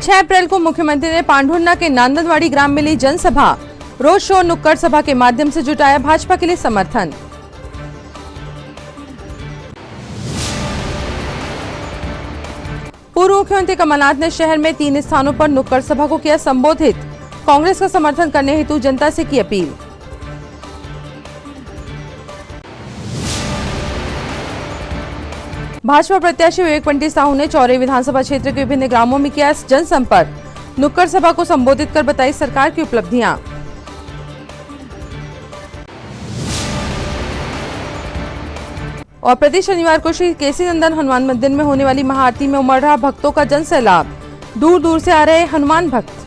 6 अप्रैल को मुख्यमंत्री ने पांढुर्णा के नांदनवाड़ी ग्राम में ली जनसभा। रोड शो, नुक्कड़ सभा के माध्यम से जुटाया भाजपा के लिए समर्थन। पूर्व मुख्यमंत्री कमलनाथ ने शहर में 3 स्थानों पर नुक्कड़ सभा को किया संबोधित। कांग्रेस का समर्थन करने हेतु जनता से की अपील। भाजपा प्रत्याशी विवेक पंडित साहू ने चौरी विधानसभा क्षेत्र के विभिन्न ग्रामों में किया जनसंपर्क। नुक्कड़ सभा को संबोधित कर बताई सरकार की उपलब्धियां। और प्रति शनिवार को श्री केसी नंदन हनुमान मंदिर में होने वाली महाआरती में उमड़ रहा भक्तों का जन सैलाब। दूर दूर से आ रहे हनुमान भक्त।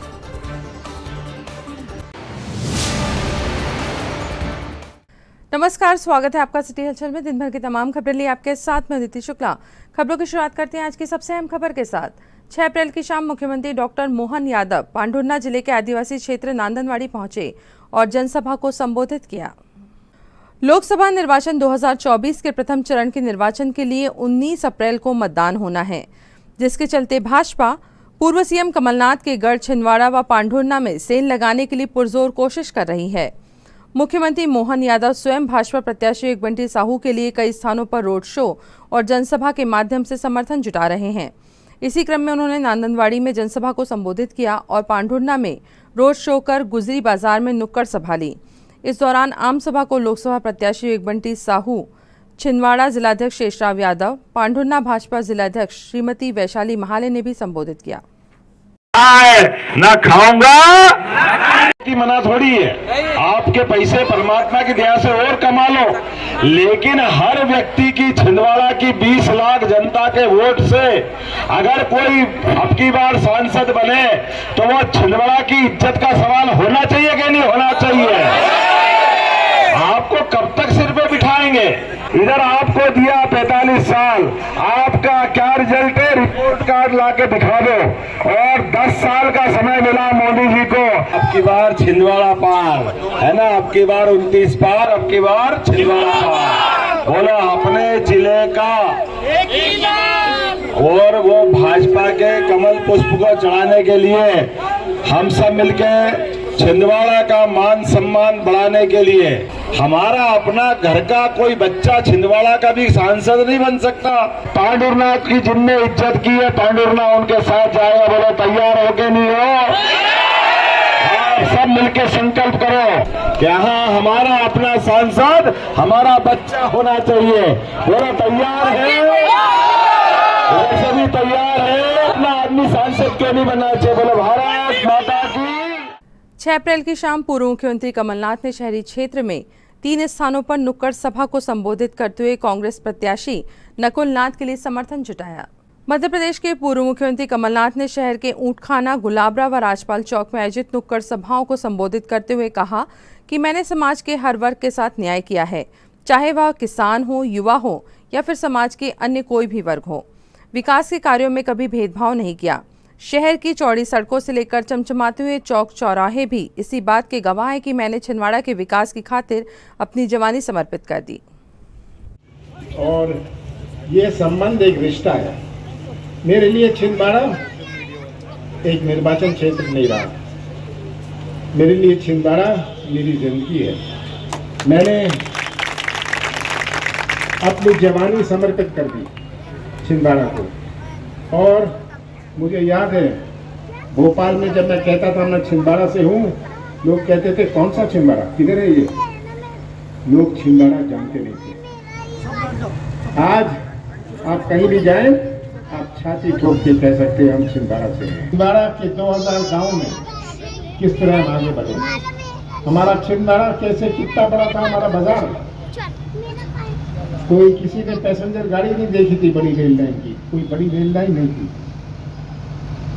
नमस्कार, स्वागत है आपका सिटी हलचल में। दिन भर की तमाम खबरें लिए आपके साथ में अदिति शुक्ला। खबरों की शुरुआत करते हैं आज की सबसे अहम खबर के साथ। 6 अप्रैल की शाम मुख्यमंत्री डॉक्टर मोहन यादव पांढुर्णा जिले के आदिवासी क्षेत्र नांदनवाड़ी पहुंचे और जनसभा को संबोधित किया। लोकसभा निर्वाचन 2024 के प्रथम चरण के निर्वाचन के लिए 19 अप्रैल को मतदान होना है, जिसके चलते भाजपा पूर्व सीएम कमलनाथ के गढ़ छिंदवाड़ा व पांढुर्णा में सेल लगाने के लिए पुरजोर कोशिश कर रही है। मुख्यमंत्री मोहन यादव स्वयं भाजपा प्रत्याशी विवेक पंडित साहू के लिए कई स्थानों पर रोड शो और जनसभा के माध्यम से समर्थन जुटा रहे हैं। इसी क्रम में उन्होंने नांदनवाड़ी में जनसभा को संबोधित किया और पांढुर्णा में रोड शो कर गुजरी बाजार में नुक्कड़ सभा ली। इस दौरान आम सभा को लोकसभा प्रत्याशी विवेक पंडित साहू, छिंदवाड़ा जिलाध्यक्ष शेषराव यादव, पांढुर्णा भाजपा जिलाध्यक्ष श्रीमती वैशाली महाले ने भी संबोधित किया। ना खाऊंगा की मना थोड़ी है। आपके पैसे परमात्मा की दया से और कमा लो, लेकिन हर व्यक्ति की छिंदवाड़ा की 20 लाख जनता के वोट से अगर कोई अब की बार सांसद बने तो वो छिंदवाड़ा की इज्जत का सवाल होना चाहिए कि नहीं होना चाहिए। आपको कब तक सिर पे बिठाएंगे? इधर आपको दिया 45 साल, आपका क्या रिजल्ट है? रिपोर्ट कार्ड लाके दिखा दो। और 10 साल का समय मिला मोदी जी को। अब की बार छिंदवाड़ा पार है ना, अब की बार 29 पार, अब की बार छिंदवाड़ा पार। बोला अपने जिले का और वो भाजपा के कमल पुष्प को चढ़ाने के लिए हम सब मिलकर छिंदवाड़ा का मान सम्मान बढ़ाने के लिए हमारा अपना घर का कोई बच्चा छिंदवाड़ा का भी सांसद नहीं बन सकता। पांढुर्णा की जिनने इज्जत की है, पांढुर्णा उनके साथ जाएगा। बोलो तैयार हो के नहीं हो? आप सब मिलके संकल्प करो कि हाँ, हमारा अपना सांसद हमारा बच्चा होना चाहिए। बोलो तैयार है? सभी तैयार है? अपना आदमी सांसद क्यों नहीं बनना चाहिए? बोलो भारत माता की। 6 अप्रैल की शाम पूर्व मुख्यमंत्री कमलनाथ ने शहरी क्षेत्र में 3 स्थानों पर नुक्कड़ सभा को संबोधित करते हुए कांग्रेस प्रत्याशी नकुल नाथ के लिए समर्थन जुटाया। मध्य प्रदेश के पूर्व मुख्यमंत्री कमलनाथ ने शहर के ऊंटखाना, गुलाबरा व राजपाल चौक में आयोजित नुक्कड़ सभाओं को संबोधित करते हुए कहा कि मैंने समाज के हर वर्ग के साथ न्याय किया है, चाहे वह किसान हो, युवा हो या फिर समाज के अन्य कोई भी वर्ग हो। विकास के कार्यों में कभी भेदभाव नहीं किया। शहर की चौड़ी सड़कों से लेकर चमचमाते हुए चौक चौराहे भी इसी बात के गवाह हैं कि मैंने छिंदवाड़ा के विकास की खातिर अपनी जवानी समर्पित कर दी। और ये संबंध एक रिश्ता है। मेरे लिए छिंदवाड़ा एक निर्वाचन क्षेत्र नहीं रहा। मेरे लिए छिंदवाड़ा मेरी जिंदगी है। मैंने अपनी जवानी समर्पित कर दी छिंदवाड़ा को। और मुझे याद है भोपाल में जब मैं कहता था मैं छिंदवाड़ा से हूँ, लोग कहते थे कौन सा छिंदवाड़ा, किधर है ये? लोग छिंदवाड़ा जानते नहीं थे। आज आप कहीं भी जाएं, आप छाती ठोक के कह सकते हैं हम छिंदवाड़ा से हैं। छिंदवाड़ा के 2000 गांव में किस तरह हम आगे बढ़े, हमारा छिंदवाड़ा कैसे कितना बड़ा था हमारा बाजार। कोई किसी ने पैसेंजर गाड़ी नहीं देखी थी बड़ी रेल लाइन की, कोई बड़ी रेल लाइन नहीं थी,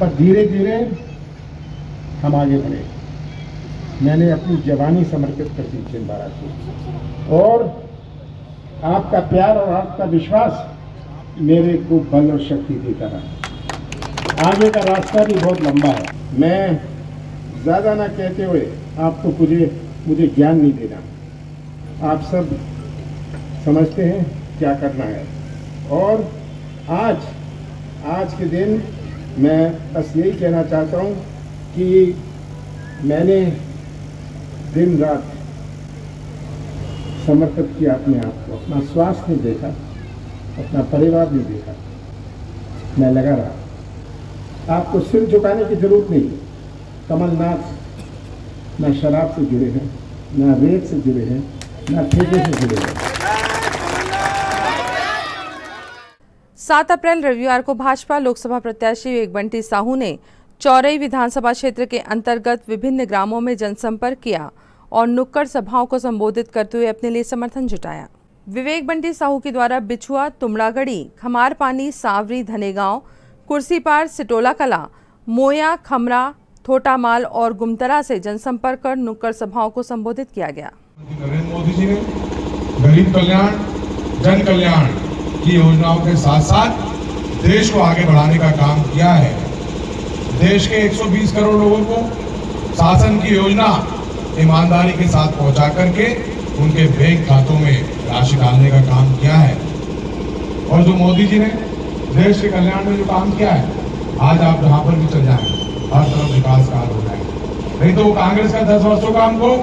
पर धीरे धीरे हम आगे बढ़े। मैंने अपनी जवानी समर्पित कर दी छिंदवाड़ा को। और आपका प्यार और आपका विश्वास मेरे को बल और शक्ति देता रहा। आगे का रास्ता भी बहुत लंबा है। मैं ज़्यादा ना कहते हुए आपको मुझे ज्ञान नहीं देना। आप सब समझते हैं क्या करना है। और आज के दिन मैं बस यही कहना चाहता हूँ कि मैंने दिन रात समर्पित किया अपने आप को, अपना स्वास्थ्य नहीं देखा, अपना परिवार नहीं देखा, मैं लगा रहा। आपको सिर झुकाने की जरूरत नहीं। कमलनाथ न शराब से जुड़े हैं, न रेत से जुड़े हैं, न ठेके से जुड़े हैं। 7 अप्रैल रविवार को भाजपा लोकसभा प्रत्याशी विवेक बंटी साहू ने चौरई विधानसभा क्षेत्र के अंतर्गत विभिन्न ग्रामों में जनसंपर्क किया और नुक्कड़ सभाओं को संबोधित करते हुए अपने लिए समर्थन जुटाया। विवेक बंटी साहू के द्वारा बिछुआ, तुमड़ागढ़ी, खमार पानी, सांवरी, धनेगांव, कुर्सीपार, सिटोला कला, मोया, खमरा, थोटामाल और गुमतरा से जनसंपर्क कर नुक्कड़ सभाओं को संबोधित किया गया। नरेंद्र मोदी जी ने गरीब कल्याण, जन कल्याण की योजनाओं के साथ साथ देश को आगे बढ़ाने का काम किया है। देश के 120 करोड़ लोगों को शासन की योजना ईमानदारी के साथ पहुंचा करके उनके बैंक खातों में राशि डालने का काम किया है। और जो मोदी जी ने देश के कल्याण में जो काम किया है, आज आप जहां पर भी चल जाएं, हर तरफ विकास कार्य हो जाए। नहीं तो वो कांग्रेस का 10 वर्षों का हमको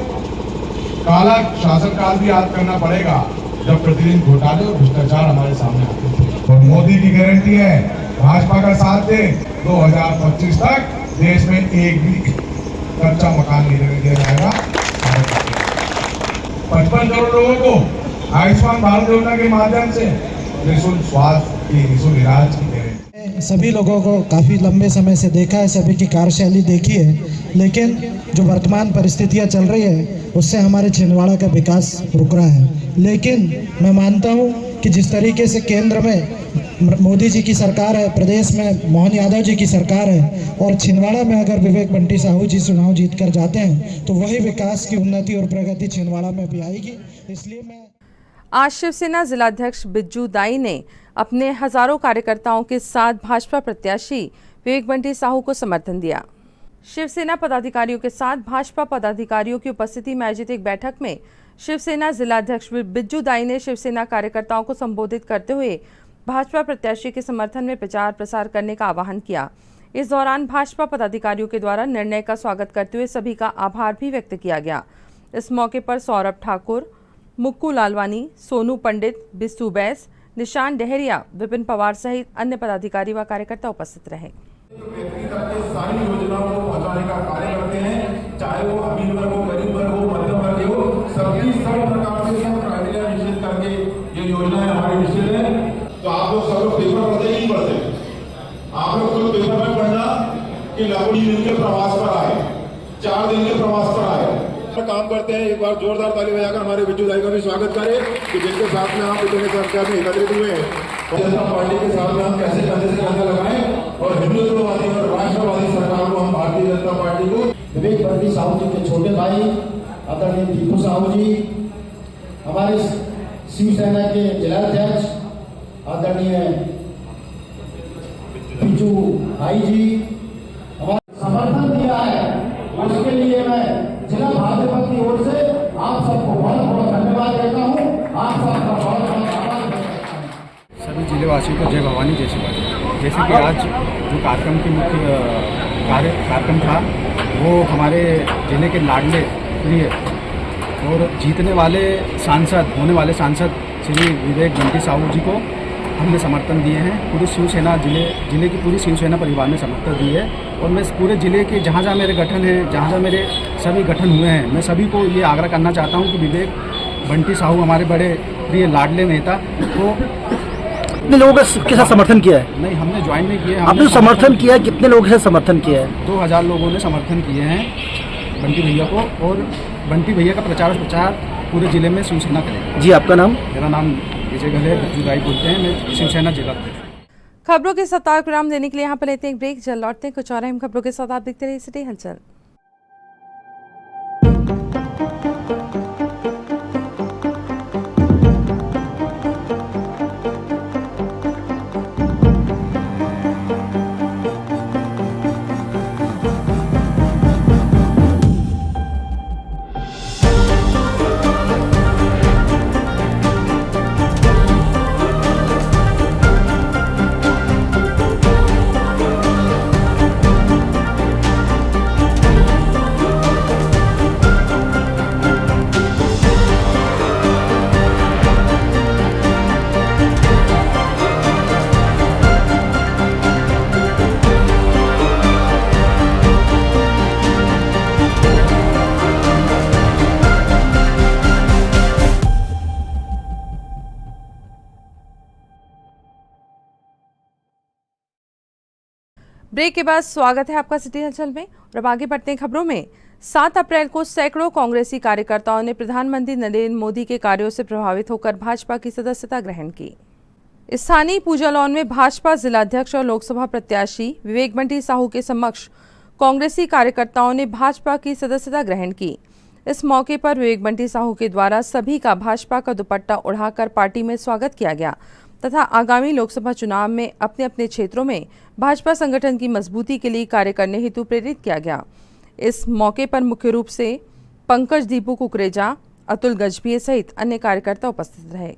काला शासन काल भी याद करना पड़ेगा, जब प्रतिदिन घोटाले और भ्रष्टाचार हमारे सामने आते थे। और मोदी की गारंटी है, भाजपा का साथ दे, 2025 तक देश में एक भी कच्चा मकान नहीं दिया जाएगा। 55 करोड़ लोगों को आयुष्मान भारत योजना के माध्यम से निःशुल्क स्वास्थ्य की, निःशुल्क इलाज की गारंटी। सभी लोगों को काफ़ी लंबे समय से देखा है, सभी की कार्यशैली देखी है, लेकिन जो वर्तमान परिस्थितियां चल रही है उससे हमारे छिंदवाड़ा का विकास रुक रहा है। लेकिन मैं मानता हूं कि जिस तरीके से केंद्र में मोदी जी की सरकार है, प्रदेश में मोहन यादव जी की सरकार है और छिंदवाड़ा में अगर विवेक बंटी साहू जी चुनाव जीत कर जाते हैं तो वही विकास की उन्नति और प्रगति छिंदवाड़ा में भी आएगी। इसलिए मैं आज शिवसेना जिलाध्यक्ष बिज्जू दाई ने अपने हजारों कार्यकर्ताओं के साथ भाजपा प्रत्याशी विवेक बंटी साहू को समर्थन दिया। शिवसेना पदाधिकारियों के साथ भाजपा पदाधिकारियों की उपस्थिति में आयोजित एक बैठक में शिवसेना जिलाध्यक्ष बिज्जू दाई ने शिवसेना कार्यकर्ताओं को संबोधित करते हुए भाजपा प्रत्याशी के समर्थन में प्रचार प्रसार करने का आह्वान किया। इस दौरान भाजपा पदाधिकारियों के द्वारा निर्णय का स्वागत करते हुए सभी का आभार भी व्यक्त किया गया। इस मौके पर सौरभ ठाकुर, मुक्कू लालवानी, सोनू पंडित, बिस्सू बैस, निशान डहरिया, विपिन पवार सहित अन्य पदाधिकारी व कार्यकर्ता उपस्थित रहे। सारी योजनाओं को पहुंचाने का कार्य करते हैं, चाहे वो अमीर वर्ग हो, गरीब वर्ग हो, मध्यम वर्ग हो, सबकी सब प्रकार से सब क्राइटेरिया निश्चित करके ये योजना हमारी निश्चित है। तो आप लोग सब लोग पेपर पढ़ते ही पढ़ते, आप लोग खुद पेपर में पढ़ना कि लकड़ी दिन के प्रवास पर आए, 4 दिन के प्रवास पर आए, काम करते हैं। एक बार जोरदार ताली बजाकर हमारे बिज्जू दाई का भी स्वागत करें कि जिनके साथ में आप इतने संख्या में एकत्रित हुए हैं। जनता पार्टी के साथ में हम कैसे कंधे से कंधा लगाएं और हिंदुत्ववादी और राष्ट्रवादी सरकार को हम भारतीय जनता पार्टी को। विवेक बंटी साहू जी के छोटे भाई आदरणीय दीपू साहू जी, हमारे शिवसेना के जिलाध्यक्ष आदरणीय बिज्जू भाई जी हमारा समर्थन दिया है, उसके लिए मैं जिला भाजपा की ओर से आप सबको बहुत बहुत धन्यवाद देता हूँ। आप सबका बहुत बहुत आभार करता हूँ। सभी जिलेवासियों को जय भवानी, जय शिवाजी। जैसे कि आज जो कार्यक्रम की मुख्य कार्यक्रम था वो हमारे जिले के लाडले प्रिय और जीतने वाले सांसद, होने वाले सांसद श्री विवेक बंटी साहू जी को हमने समर्थन दिए हैं। पूरी शिवसेना जिले की पूरी शिवसेना परिवार ने समर्थन दिए है और मैं पूरे जिले के जहाँ जहाँ मेरे गठन है, जहाँ जहाँ मेरे सभी गठन हुए हैं, मैं सभी को ये आग्रह करना चाहता हूँ कि विवेक बंटी साहू हमारे बड़े प्रिय लाडले नेता को। कितने लोगों के साथ समर्थन किया है? नहीं, हमने ज्वाइन नहीं किया। आपने समर्थन किया है, कितने लोगों के साथ समर्थन किया है? 2000 लोगों ने समर्थन किए हैं बंटी भैया को और बंटी भैया का प्रचार पूरे जिले में शिवसेना करेगी। जी, आपका नाम? मेरा नाम विजय गले बिज्जू दाई बोलते हैं, मैं शिवसेना जिला। खबरों के सतार विराम देने के लिए यहाँ पर लेते हैं एक ब्रेक, जल्द लौटते हैं कुछ और अहम खबरों के साथ। आप देखते रहिए सिटी हलचल। ब्रेक के बाद स्वागत है आपका सिटी हलचल में और अब आगे बढ़ते हैं खबरों में। 7 अप्रैल को सैकड़ों कांग्रेसी कार्यकर्ताओं ने प्रधानमंत्री नरेंद्र मोदी के कार्यों से प्रभावित होकर भाजपा की सदस्यता ग्रहण की। स्थानीय पूजा लॉन में भाजपा जिलाध्यक्ष और लोकसभा प्रत्याशी विवेक बंटी साहू के समक्ष कांग्रेसी कार्यकर्ताओं ने भाजपा की सदस्यता ग्रहण की। इस मौके पर विवेक बंटी साहू के द्वारा सभी का भाजपा का दुपट्टा उड़ाकर पार्टी में स्वागत किया गया तथा आगामी लोकसभा चुनाव में अपने अपने क्षेत्रों में भाजपा संगठन की मजबूती के लिए कार्य करने हेतु प्रेरित किया गया। इस मौके पर मुख्य रूप से पंकज दीपू कुकरेजा, अतुल गजभिये सहित अन्य कार्यकर्ता उपस्थित रहे।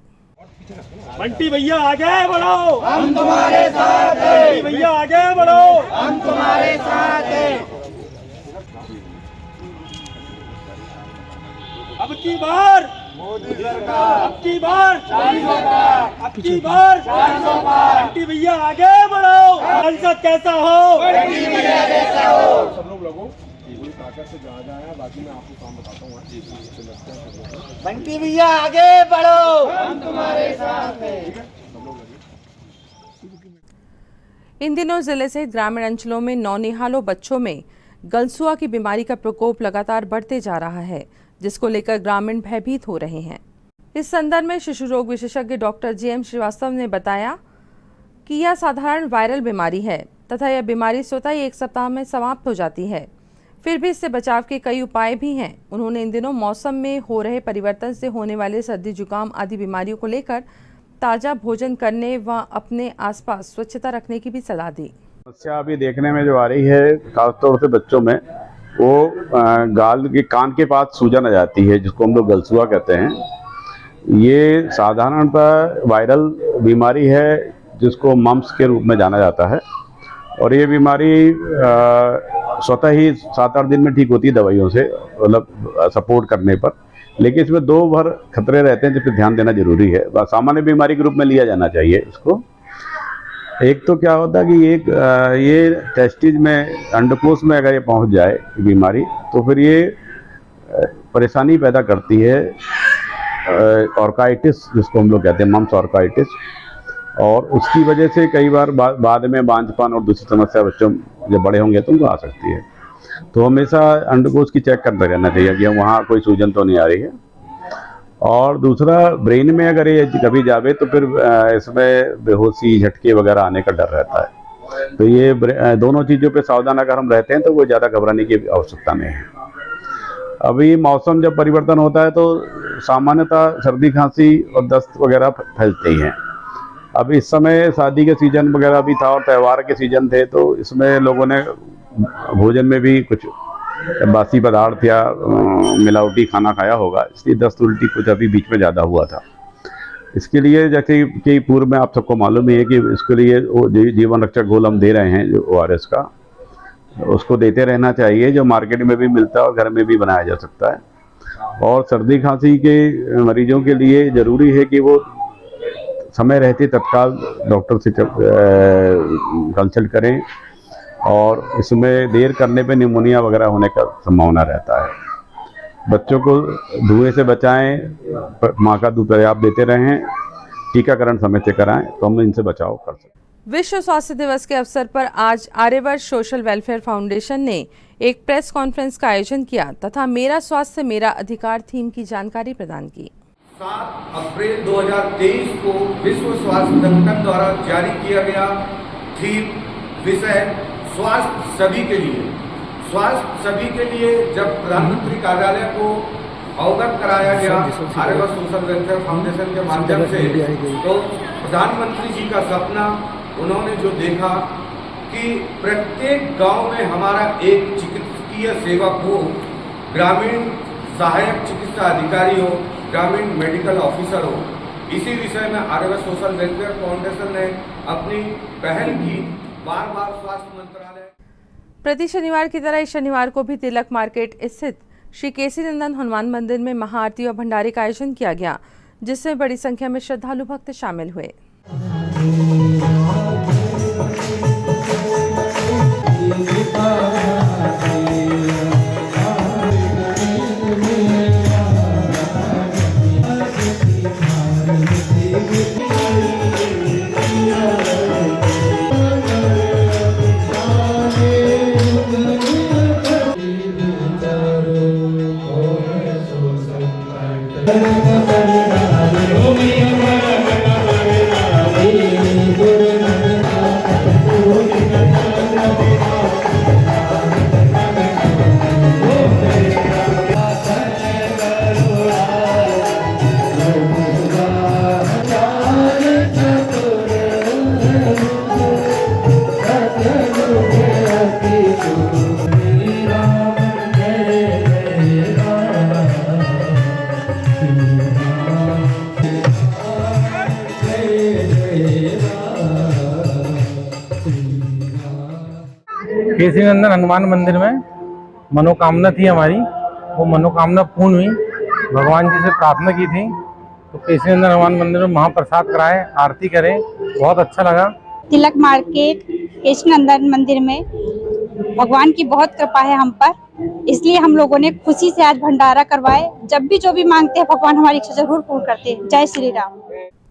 बंटी भैया आगे बढ़ो, हम तुम्हारे साथ हैं। बंटी भैया आगे बढ़ो, हम तुम्हारे साथ हैं। अब की बार मोदी सरकार, अब की बार 400 पार, अब की बार 400 पार। बंटी भैया आगे बढ़ो, संसद कैसा हो, बंटी भैया कैसा हो। सब लोगों की ताकत से ज्यादा है, बाकी मैं आपको काम बताता हूँ। बंटी भैया आगे बढ़ो, हम तुम्हारे साथ हैं। इन दिनों जिले सहित ग्रामीण अंचलों में नौनिहालों बच्चों में गलसुआ की बीमारी का प्रकोप लगातार बढ़ते जा रहा है, जिसको लेकर ग्रामीण भयभीत हो रहे हैं। इस संदर्भ में शिशु रोग विशेषज्ञ डॉक्टर जीएम श्रीवास्तव ने बताया कि यह साधारण वायरल बीमारी है तथा यह बीमारी स्वतः ही 1 सप्ताह में समाप्त हो जाती है। फिर भी इससे बचाव के कई उपाय भी हैं। उन्होंने इन दिनों मौसम में हो रहे परिवर्तन से होने वाले सर्दी जुकाम आदि बीमारियों को लेकर ताज़ा भोजन करने व अपने आसपास स्वच्छता रखने की भी सलाह दी। समस्या अभी देखने में जो आ रही है खासतौर से बच्चों में, वो गाल के कान के पास सूजन आ जाती है, जिसको हम लोग गलसुआ कहते हैं। ये साधारणतः वायरल बीमारी है जिसको मम्स के रूप में जाना जाता है और ये बीमारी स्वतः ही 7-8 दिन में ठीक होती है दवाइयों से, मतलब सपोर्ट करने पर। लेकिन इसमें 2 भर खतरे रहते हैं जिस पर ध्यान देना जरूरी है। सामान्य बीमारी के रूप में लिया जाना चाहिए इसको। एक तो क्या होता है कि ये टेस्टिस में, अंडकोश में अगर ये पहुंच जाए बीमारी तो फिर ये परेशानी पैदा करती है, ऑर्काइटिस जिसको हम लोग कहते हैं, मम्स ऑर्काइटिस। और उसकी वजह से कई बार बाद में बांझपन और दूसरी समस्या बच्चों जब बड़े होंगे तो उनको आ सकती है। तो हमेशा अंडकोश की चेक करते रहना चाहिए कि वहाँ कोई सूजन तो नहीं आ रही है। और दूसरा, ब्रेन में अगर ये कभी जावे तो फिर इसमें बेहोशी, झटके वगैरह आने का डर रहता है। तो ये दोनों चीज़ों पे सावधान अगर हम रहते हैं तो वो ज़्यादा घबराने की आवश्यकता नहीं है। अभी मौसम जब परिवर्तन होता है तो सामान्यतः सर्दी, खांसी और दस्त वगैरह फैलते ही हैं। अब इस समय शादी के सीजन वगैरह भी था और त्यौहार के सीजन थे, तो इसमें लोगों ने भोजन में भी कुछ बासी पदार्थ या मिलावटी खाना खाया होगा, इसलिए दस्त उल्टी कुछ अभी बीच में ज़्यादा हुआ था। इसके लिए जैसे कि पूर्व में आप सबको मालूम ही है कि इसके लिए जीवन रक्षक घोल हम दे रहे हैं, जो ORS का, उसको देते रहना चाहिए, जो मार्केट में भी मिलता है और घर में भी बनाया जा सकता है। और सर्दी खांसी के मरीजों के लिए ज़रूरी है कि वो समय रहते तत्काल डॉक्टर से कंसल्ट करें, और इसमें देर करने पे निमोनिया वगैरह होने का संभावना रहता है। बच्चों को धुएं से बचाएं, माँ का दूध पर्याप्त देते रहें, टीकाकरण समय से कराएं तो हम इनसे बचाव कर सकते हैं। विश्व स्वास्थ्य दिवस के अवसर पर आज आर्यवर्त सोशल वेलफेयर फाउंडेशन ने एक प्रेस कॉन्फ्रेंस का आयोजन किया तथा मेरा स्वास्थ्य मेरा अधिकार थीम की जानकारी प्रदान की। 7 अप्रैल 2023 को विश्व स्वास्थ्य संगठन द्वारा जारी किया गया थीम विषय स्वास्थ्य सभी के लिए। स्वास्थ्य सभी के लिए जब प्रधानमंत्री कार्यालय को अवगत कराया गया आर्यवर्त सोशल वेलफेयर फाउंडेशन के माध्यम से, तो प्रधानमंत्री जी का सपना उन्होंने जो देखा कि प्रत्येक गांव में हमारा एक चिकित्सकीय सेवक हो, ग्रामीण सहायक चिकित्सा अधिकारी हो, ग्रामीण मेडिकल ऑफिसर हो। इसी विषय में आर्यवर्त सोशल वेलफेयर फाउंडेशन ने अपनी पहल की। बार-बार स्वास्थ्य मंत्रालय प्रति शनिवार की तरह इस शनिवार को भी तिलक मार्केट स्थित श्री केसी नंदन हनुमान मंदिर में महाआरती और भंडारे का आयोजन किया गया, जिसमें बड़ी संख्या में श्रद्धालु भक्त शामिल हुए। केसरी नंदन हनुमान मंदिर में मनोकामना थी हमारी, वो मनोकामना पूर्ण हुई। भगवान जी से प्रार्थना की थी तो केसरी नंदन हनुमान मंदिर में महाप्रसाद कराए, आरती करें, बहुत अच्छा लगा। तिलक मार्केट केसरी नंदन मंदिर में भगवान की बहुत कृपा है हम पर, इसलिए हम लोगों ने खुशी से आज भंडारा करवाए। जब भी जो भी मांगते हैं भगवान हमारी इच्छा जरूर पूर्ण करते हैं। जय श्री राम।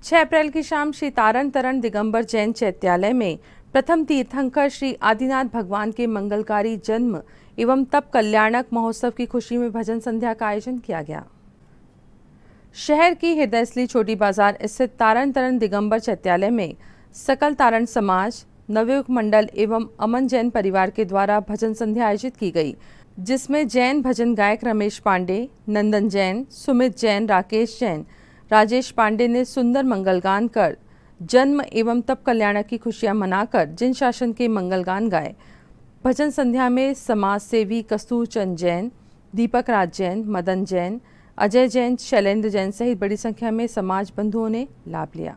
6 अप्रैल की शाम श्री तारण तरण दिगंबर जैन चैत्यालय में प्रथम तीर्थंकर श्री आदिनाथ भगवान के मंगलकारी जन्म एवं तप कल्याणक महोत्सव की खुशी में भजन संध्या का आयोजन किया गया। शहर की हृदयस्थली छोटी बाजार स्थित तारण तरण दिगंबर चैत्यालय में सकल तारण समाज, नवयुग मंडल एवं अमन जैन परिवार के द्वारा भजन संध्या आयोजित की गई, जिसमें जैन भजन गायक रमेश पांडे, नंदन जैन, सुमित जैन, राकेश जैन, राजेश पांडे ने सुंदर मंगलगान कर जन्म एवं तप कल्याणक की खुशियां मनाकर जिन शासन के मंगलगान गाए। भजन संध्या में समाज सेवी कस्तूर चंद जैन, दीपक राज जैन, मदन जैन, अजय जैन, शैलेंद्र जैन सहित बड़ी संख्या में समाज बंधुओं ने लाभ लिया।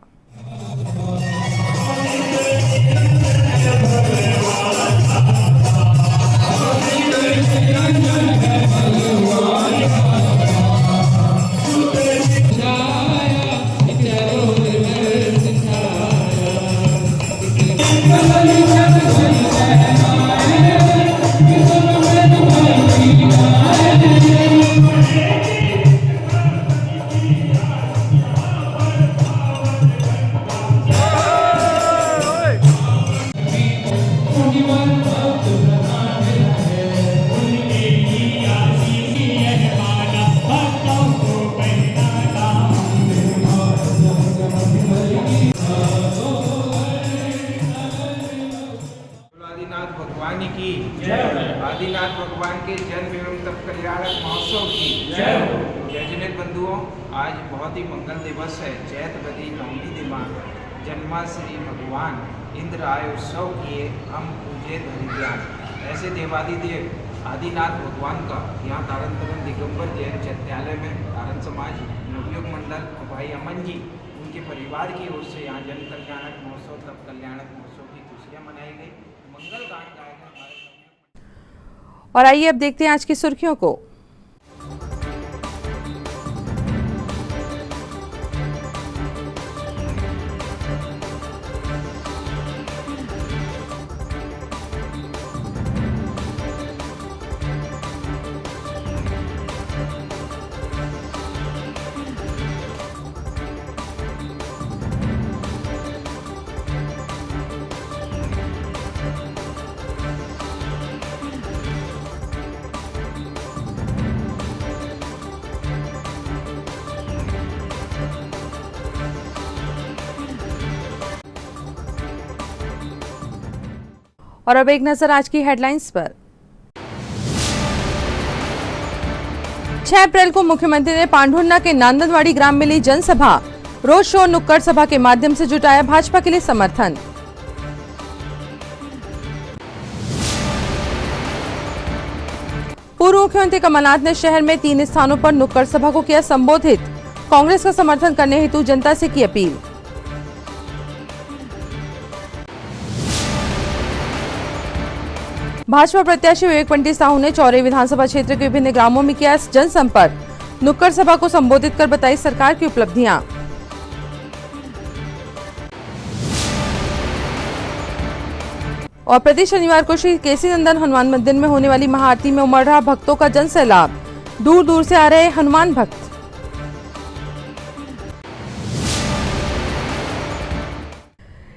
आदिनाथ भगवान के जन्म एवं तप कल्याणक महोत्सव की जय जनित बंधुओं, आज बहुत ही मंगल दिवस है। चैत बदी नवमी दिमाग जन्मा श्री भगवान इंद्र आय उत्सव किए हम पूजे धरिज्ञान। ऐसे देवादिदेव आदिनाथ भगवान का यहाँ तारण तरण दिगंबर जैन चैत्यालय में तारण समाज, नवयुग मंडल और भाई अमन जी उनके परिवार की ओर से यहाँ जन कल्याणक महोत्सव तप कल्याणक महोत्सव की खुशियाँ मनाई गई, मंगल गान गाए गए। और आइए अब देखते हैं आज की सुर्खियों को। और अब एक नजर आज की हेडलाइंस पर। 6 अप्रैल को मुख्यमंत्री ने पांढुर्ना के नांदनवाड़ी ग्राम में ली जनसभा, रोड शो, नुक्कड़ सभा के माध्यम से जुटाया भाजपा के लिए समर्थन। पूर्व मुख्यमंत्री कमलनाथ ने शहर में 3 स्थानों पर नुक्कड़ सभा को किया संबोधित, कांग्रेस का समर्थन करने हेतु जनता से की अपील। भाजपा प्रत्याशी विवेक पंडित साहू ने चौरे विधानसभा क्षेत्र के विभिन्न ग्रामों में किया जनसंपर्क, नुक्कड़ सभा को संबोधित कर बताई सरकार की उपलब्धियां। और प्रति शनिवार को श्री केसरी नंदन हनुमान मंदिर में होने वाली महाआरती में उमड़ रहा भक्तों का जन सैलाब, दूर दूर से आ रहे हनुमान भक्त।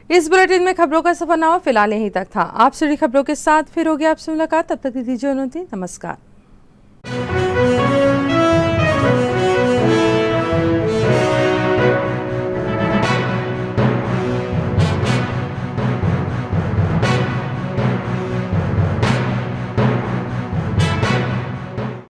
इस बुलेटिन में खबरों का सफरनामा फिलहाल यहीं तक था। आप जुड़ी खबरों के साथ फिर होगी आपसे मुलाकात, तब तक दीजिए अनुमति। नमस्कार।